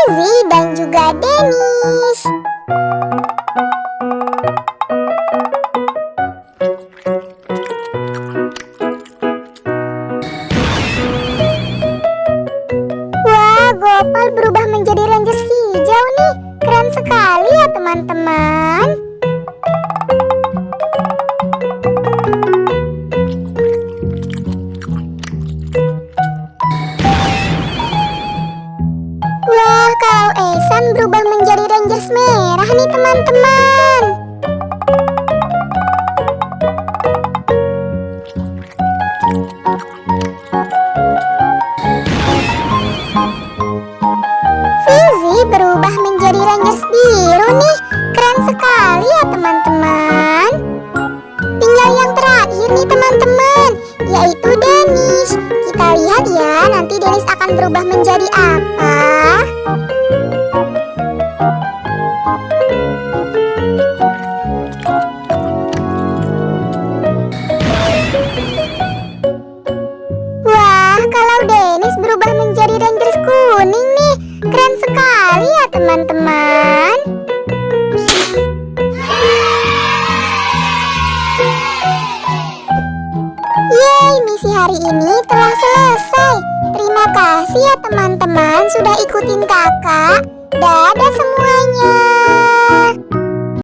Fizi dan juga Dennis. Wah, Gopal berubah menjadi Rangers hijau nih. Keren sekali ya teman-teman. Wah, kalau Ehsan berubah menjadi Rangers merah nih teman-teman. Fizi berubah menjadi Rangers biru nih. Keren sekali ya teman-teman. Tinggal yang terakhir nih teman-teman, yaitu Dennis. Kita lihat ya, nanti Dennis akan berubah menjadi apa. Wah, kalau Dennis berubah menjadi Rangers kuning nih. Keren sekali ya teman-teman. Yeay, misi hari ini telah selesai. Terima kasih ya teman-teman sudah ikutin kakak. Dadah semuanya.